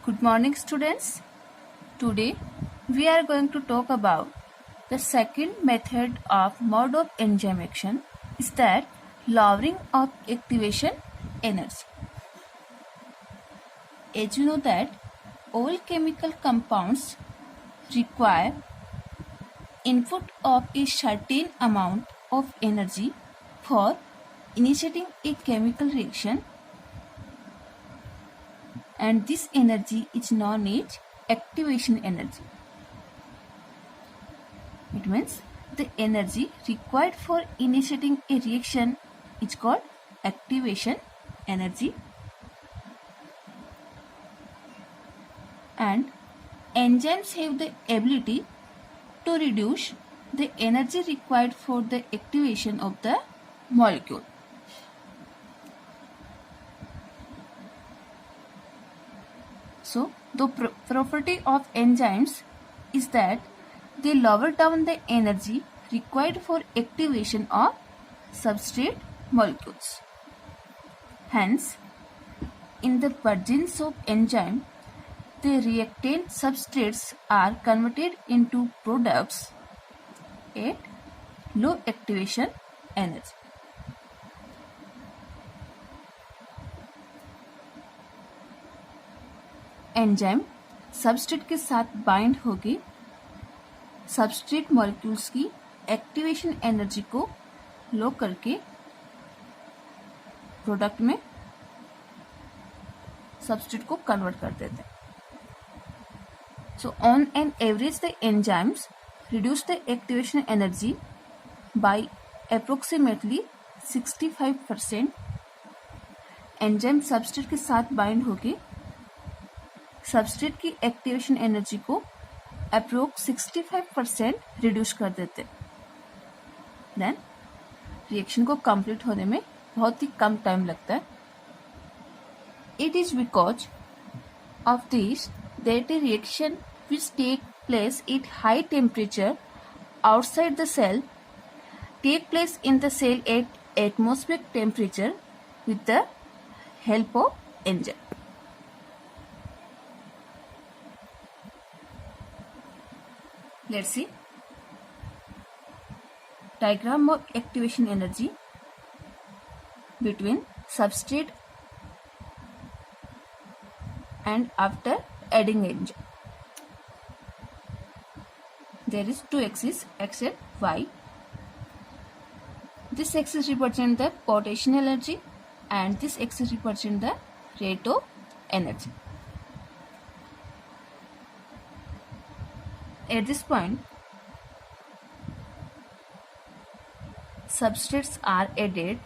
Good morning, students. Today we are going to talk about the second mode of enzyme action is that lowering of activation energy. As you know that all chemical compounds require input of a certain amount of energy for initiating a chemical reaction, and this energy is known as activation energy. It means the energy required for initiating a reaction is called activation energy, and enzymes have the ability to reduce the energy required for the activation of the molecule. So the property of enzymes is that they lower down the energy required for activation of substrate molecules. Hence, in the presence of enzyme, the reactant substrates are converted into products at low activation energy. Enzyme substrate के साथ bind होके substrate molecules की activation energy को लो करके product में substrate को convert कर देते हैं. So on an average the enzymes reduce the activation energy by approximately 65%. Enzyme substrate के साथ बाइंड होके सबस्ट्रेट की एक्टिवेशन एनर्जी को अप्रोक्स 65% रिड्यूस कर देते. देन रिएक्शन को कंप्लीट होने में बहुत ही कम टाइम लगता है. It is because of this that a reaction which take place at high temperature outside the cell take place in the cell at atmospheric temperature with the help of enzyme. Let's see diagram of activation energy between substrate and after adding enzyme. There is two axes, x and y. This axis represents the potential energy and this axis represents the rate of energy. At this point, substrates are added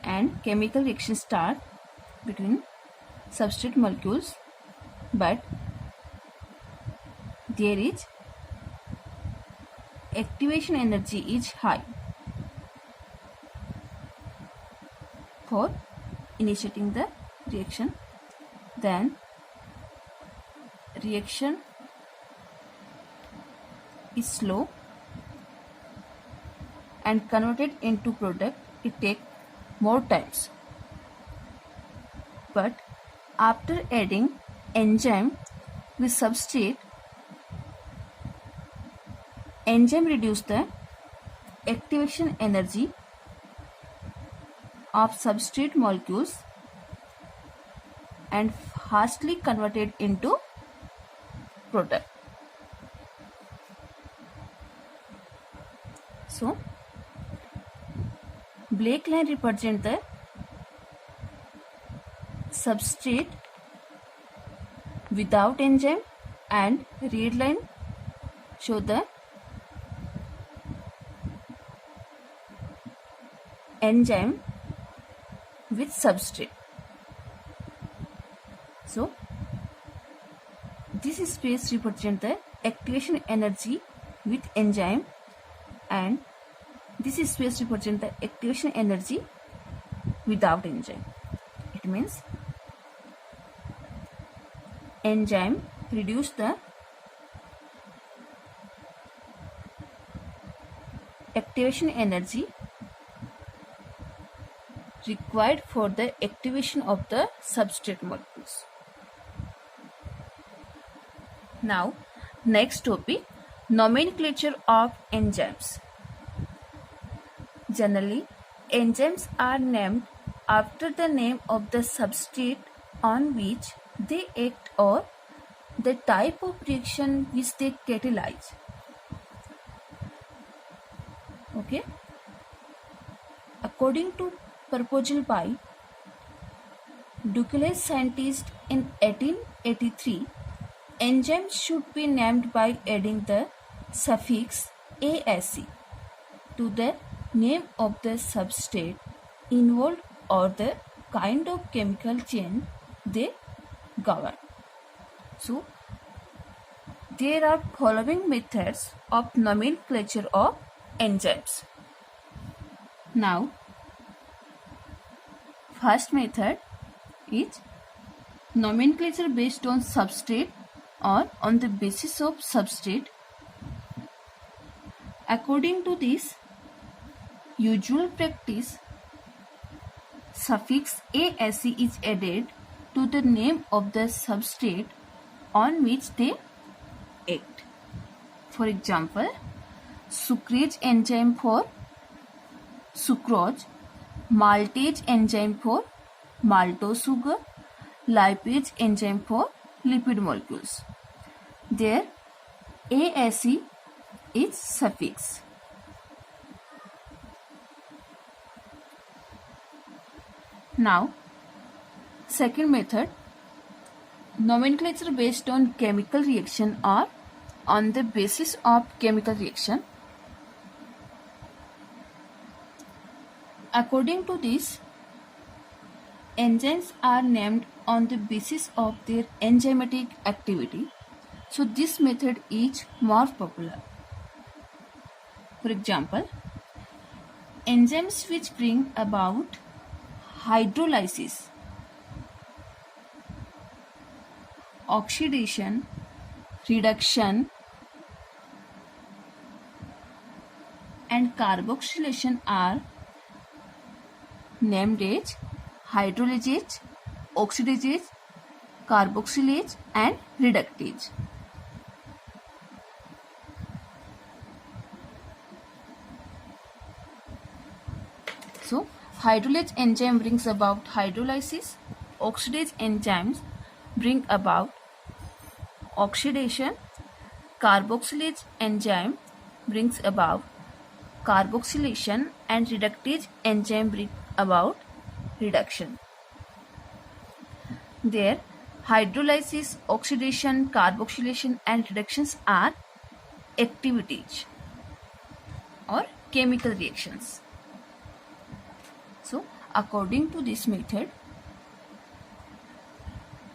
and chemical reaction start between substrate molecules, but there is activation energy is high for initiating the reaction. Then reaction is slow and converted into product. It takes more times. But after adding enzyme with substrate, enzyme reduce the activation energy of substrate molecules and fastly converted into product. So, black line represent the substrate without enzyme and red line show the enzyme with substrate. So, this space represents the activation energy with enzyme and this space represents the activation energy without enzyme. It means enzyme reduce the activation energy required for the activation of the substrate molecules. Now, next topic, nomenclature of enzymes. Generally, enzymes are named after the name of the substrate on which they act or the type of reaction which they catalyze. Okay. According to proposal by Duquesne scientist in 1883, enzymes should be named by adding the suffix ASE to the name of the substrate involved or the kind of chemical chain they govern. So, there are following methods of nomenclature of enzymes. Now, first method is nomenclature based on substrate or on the basis of substrate. According to this usual practice, suffix ASE is added to the name of the substrate on which they act. For example, sucrase enzyme for sucrose, maltase enzyme for maltose sugar, lipase enzyme for lipid molecules. There ASE is suffix. Now, second method, nomenclature based on chemical reaction or on the basis of chemical reaction. According to this, enzymes are named on the basis of their enzymatic activity. So this method is more popular. For example, enzymes which bring about hydrolysis, oxidation, reduction, and carboxylation are named as hydrolysase, oxidase, carboxylase, and reductase. So, hydrolase enzyme brings about hydrolysis, oxidase enzymes bring about oxidation, carboxylase enzyme brings about carboxylation, and reductase enzyme bring about reduction. There, hydrolysis, oxidation, carboxylation, and reductions are activities or chemical reactions. So, according to this method,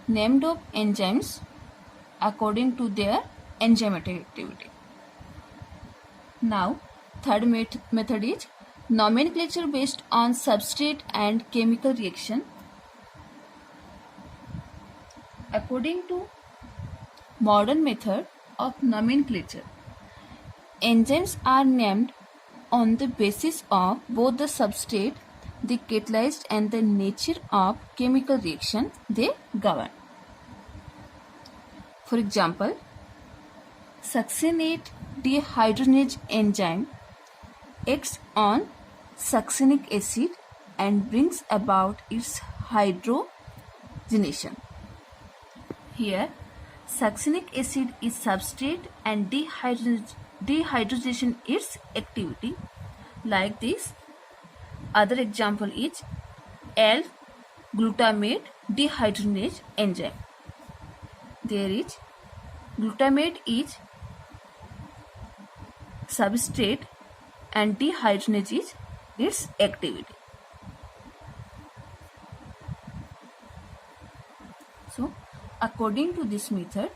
named of enzymes according to their enzymatic activity. Now, third method is nomenclature based on substrate and chemical reaction. According to modern method of nomenclature, enzymes are named on the basis of both the substrate they catalyzed and the nature of chemical reaction they govern. For example, succinate dehydrogenase enzyme acts on succinic acid and brings about its hydrogenation. Here, succinic acid is substrate and dehydrogenation its activity. Like this, other example is L-glutamate dehydrogenase enzyme. There is glutamate is substrate and dehydrogenase is its activity. So, according to this method,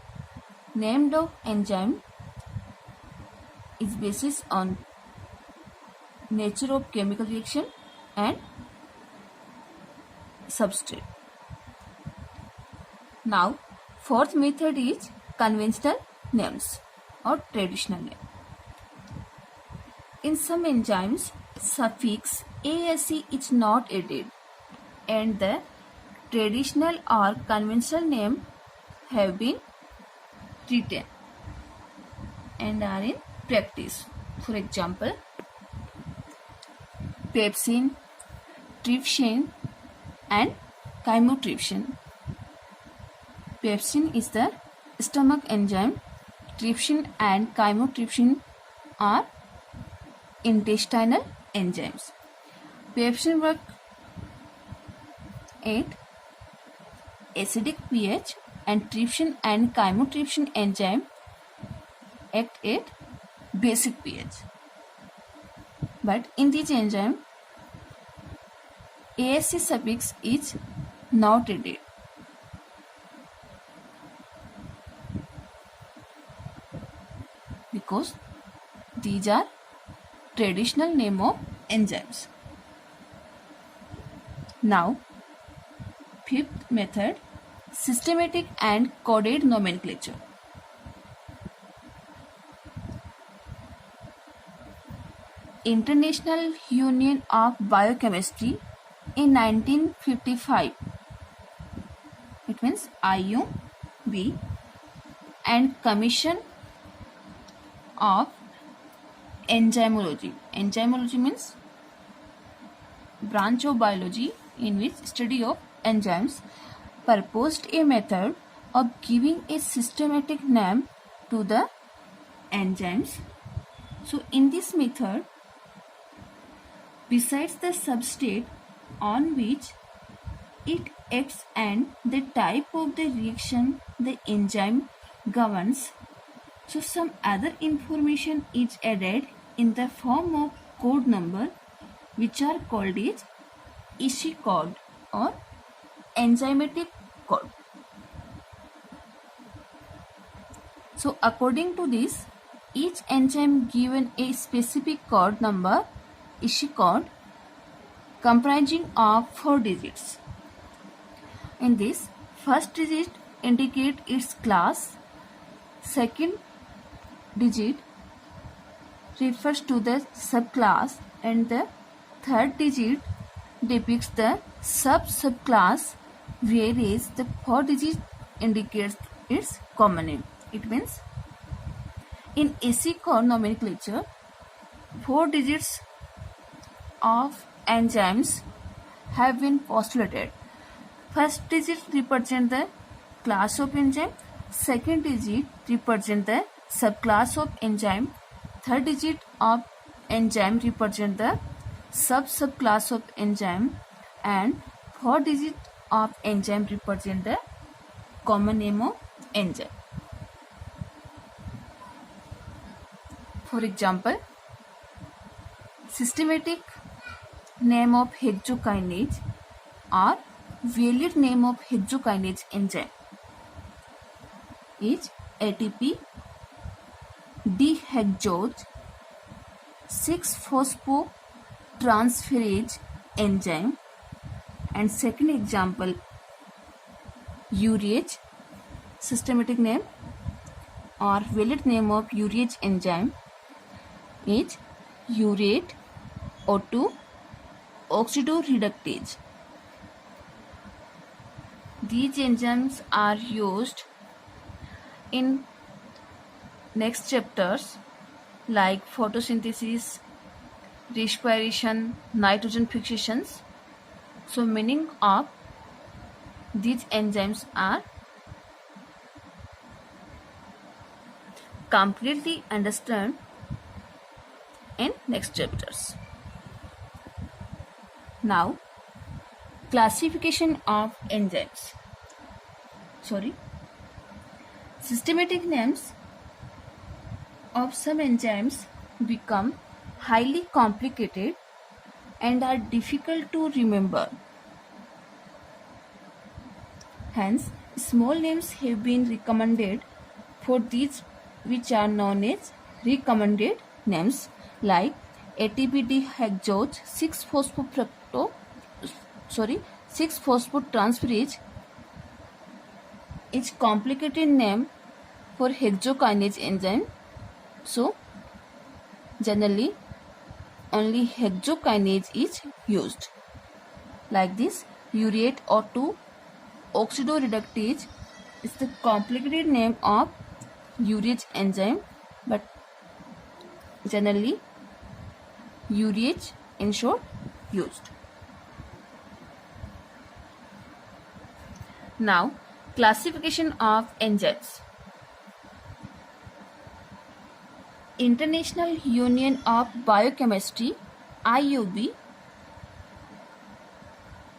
name of enzyme is based on nature of chemical reaction and substrate. Now, fourth method is conventional names or traditional name. In some enzymes, suffix ASE is not added and the traditional or conventional name have been written and are in practice. For example, pepsin, trypsin and chymotrypsin. Pepsin is the stomach enzyme. Trypsin and chymotrypsin are intestinal enzymes. Pepsin work at acidic pH and trypsin and chymotrypsin enzyme act at basic pH. But in this enzyme, ASC suffix is not added. Because these are traditional name of enzymes. Now, fifth method, systematic and coded nomenclature. International Union of Biochemistry in 1955, it means IUB, and Commission of Enzymology. Enzymology means branch of biology in which study of enzymes, proposed a method of giving a systematic name to the enzymes. So in this method, besides the substrate on which it acts and the type of the reaction the enzyme governs, so some other information is added in the form of code number, which are called as EC code or enzymatic code. So according to this, each enzyme given a specific code number, EC code, comprising of 4 digits. In this, first digit indicate its class, second digit refers to the subclass, and the third digit depicts the subclass, whereas the 4th digit indicates its common name. It means in AC code nomenclature, 4 digits of enzymes have been postulated. First digit represent the class of enzyme, second digit represent the subclass of enzyme, third digit of enzyme represent the subclass of enzyme, and fourth digit of enzyme represent the common name of enzyme. For example, systematic name of hexokinase or valid name of hexokinase enzyme is ATP dehexose 6-phosphotransferase enzyme, and second example, urease. Systematic name or valid name of urease enzyme is urate O2 oxidoreductase. These enzymes are used in next chapters like photosynthesis, respiration, nitrogen fixations. So meaning of these enzymes are completely understood in next chapters. Now, classification of enzymes. Systematic names of some enzymes become highly complicated and are difficult to remember. Hence, small names have been recommended for these, which are known as recommended names, like ATP dehexose 6-phosphotransferase is complicated name for hexokinase enzyme. So, generally only hexokinase is used. Like this, Ureate O2 oxidoreductase is the complicated name of urease enzyme, but generally urease in short used. Now, classification of enzymes. International Union of Biochemistry IUB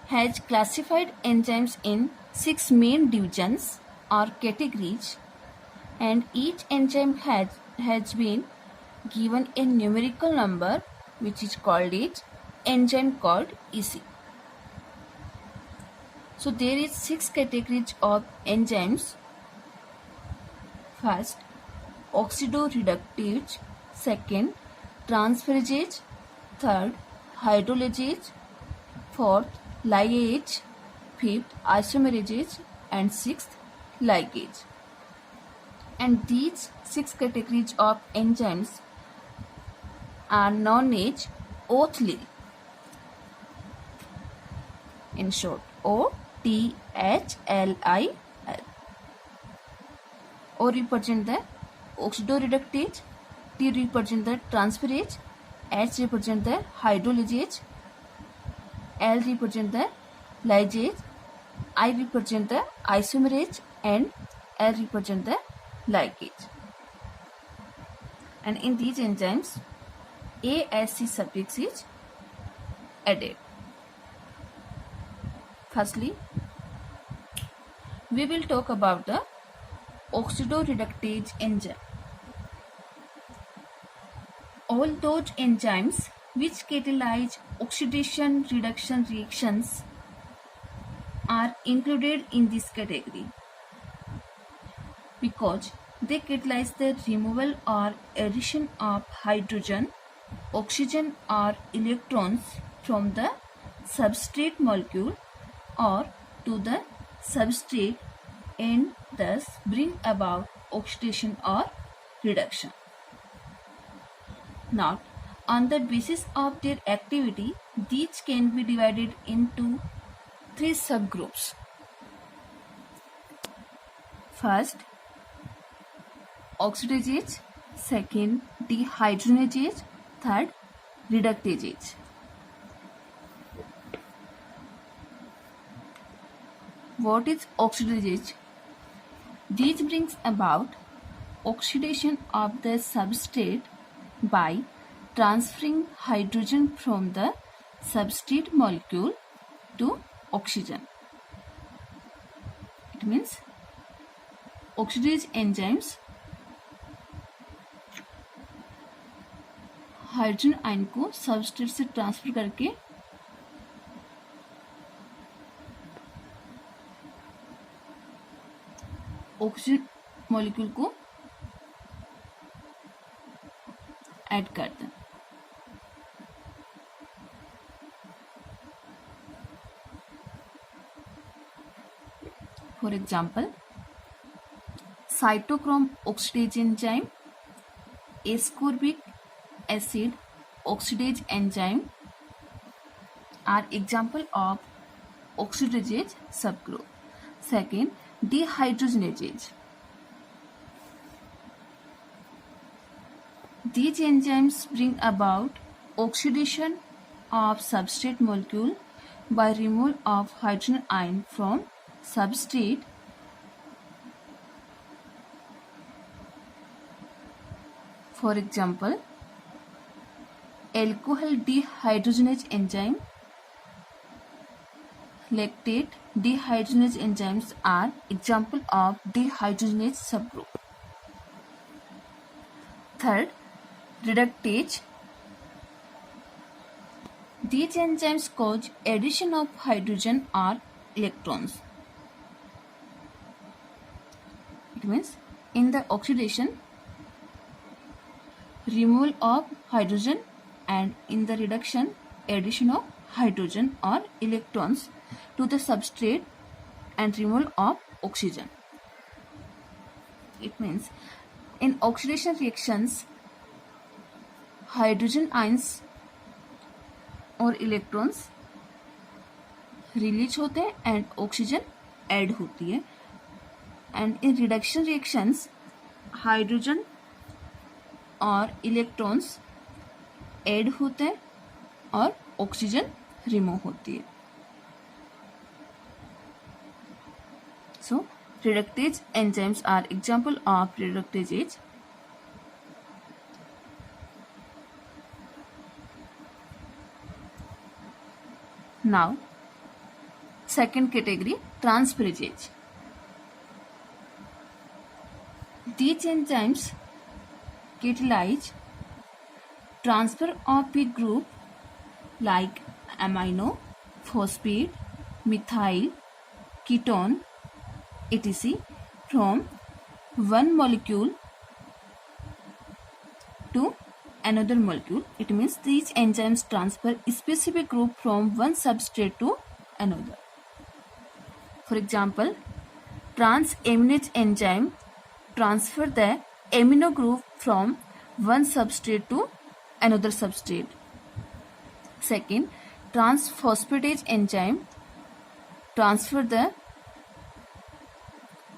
has classified enzymes in 6 main divisions or categories, and each enzyme has been given a numerical number which is called its enzyme called EC. So there is 6 categories of enzymes. First, oxidoreductase. Second, transferase. Third, hydrolyzase. Fourth, lyase. Fifth, isomerase. And sixth, ligase. And these 6 categories of enzymes are known as OTHLI. In short, OTHLIL. O represent the oxidoreductase, T represent the transferase, H represent the hydrolyzase, L represent the lysase, I represent the isomerase, and L represent the ligase. And in these enzymes, ASC suffix is added. Firstly, we will talk about the oxidoreductase enzyme. All those enzymes which catalyze oxidation reduction reactions are included in this category because they catalyze the removal or addition of hydrogen, oxygen or electrons from the substrate molecule or to the substrate and thus bring about oxidation or reduction. Now, on the basis of their activity, these can be divided into 3 subgroups. First, oxidase. Second, dehydrogenase. Third, reductase. What is oxidase? This brings about oxidation of the substrate by transferring hydrogen from the substrate molecule to oxygen. It means oxidase enzymes hydrogen ion को substrate से transfer करके oxygen molecule को add करते हैं. For example, cytochrome oxidase enzyme, ascorbic acid oxidase enzyme are example of oxidase subgroup. Second, dehydrogenase. These enzymes bring about oxidation of substrate molecule by removal of hydrogen ion from substrate. For example, alcohol dehydrogenase enzyme, lactate dehydrogenase enzymes are example of dehydrogenase subgroup. Third, reductase. These enzymes cause addition of hydrogen or electrons. It means in the oxidation, removal of hydrogen, and in the reduction, addition of hydrogen or electrons to the substrate and removal of oxygen. It means in oxidation reactions, hydrogen ions or electrons release होते हैं and oxygen add होती है। And in reduction reactions hydrogen और electrons add होते हैं और oxygen remove होती है। सो reductase enzymes are example of reductases. Now second category, transferase. These enzymes catalyze transfer of a group like amino, phosphate, methyl, ketone, etc. from one molecule to another molecule. It means these enzymes transfer a specific group from one substrate to another. For example, transaminase enzyme transfer the amino group from one substrate to another substrate. Second, transphosphatase enzyme transfer the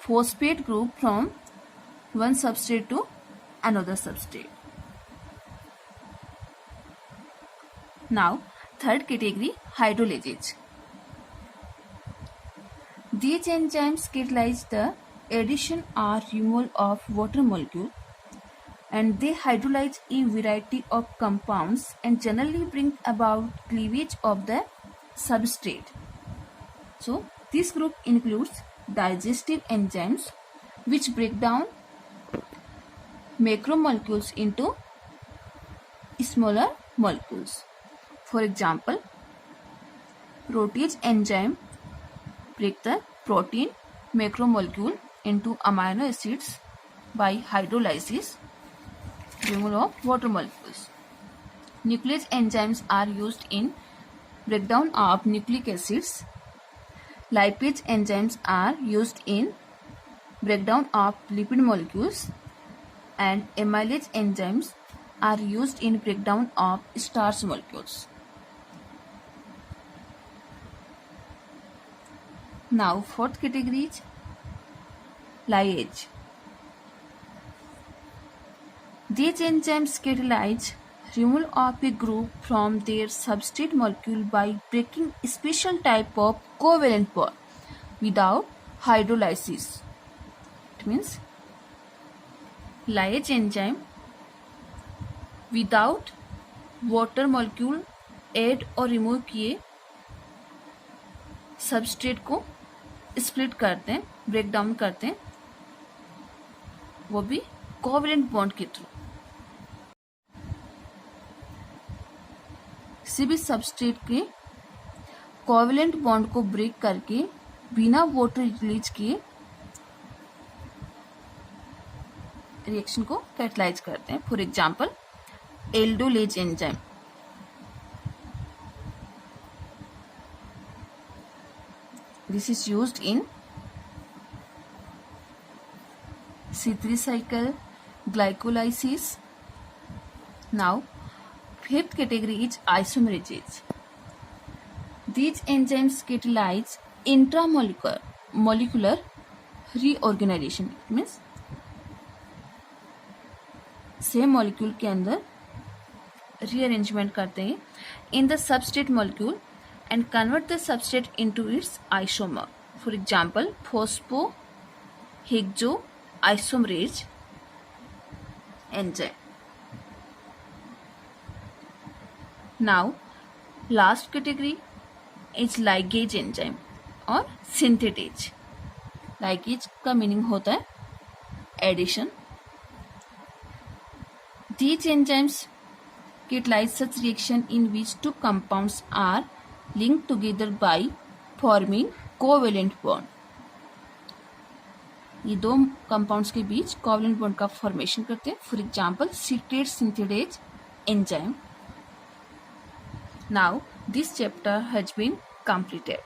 phosphate group from one substrate to another substrate. Now, third category, hydrolases. These enzymes catalyze the addition or removal of water molecule, and they hydrolyze a variety of compounds and generally bring about cleavage of the substrate. So, this group includes digestive enzymes which break down macromolecules into smaller molecules. For example, protease enzyme break the protein macromolecule into amino acids by hydrolysis, removal of water molecules. Nuclease enzymes are used in breakdown of nucleic acids. Lipase enzymes are used in breakdown of lipid molecules, and amylase enzymes are used in breakdown of starch molecules. Now, fourth category is lyase. These enzymes catalyze removal of a group from their substrate molecule by breaking a special type of covalent bond without hydrolysis. It means lyase enzyme without water molecule add और remove किए substrate को split करते हैं, break down करते हैं, वो भी covalent bond के थ्रू। किसी भी सबस्ट्रेट के कोवलेंट बॉन्ड को ब्रेक करके बिना वाटर रिलीज किए रिएक्शन को कैटलाइज करते हैं। For example, aldolase enzyme. This is used in C3 cycle glycolysis. Now, fifth category is isomerases. These enzymes catalyze intramolecular reorganization. It means same molecule के अंदर rearrangement करते हैं in the substrate molecule and convert the substrate into its isomer. For example, phosphohexoisomerase enzyme. Now, last category is ligase enzyme or synthetase. Ligase का meaning होता है addition. These enzymes catalyze such reaction in which two compounds are linked together by forming covalent bond. ये दो compounds के बीच covalent bond का formation करते हैं. For example, citrate synthetase enzyme. Now, this chapter has been completed.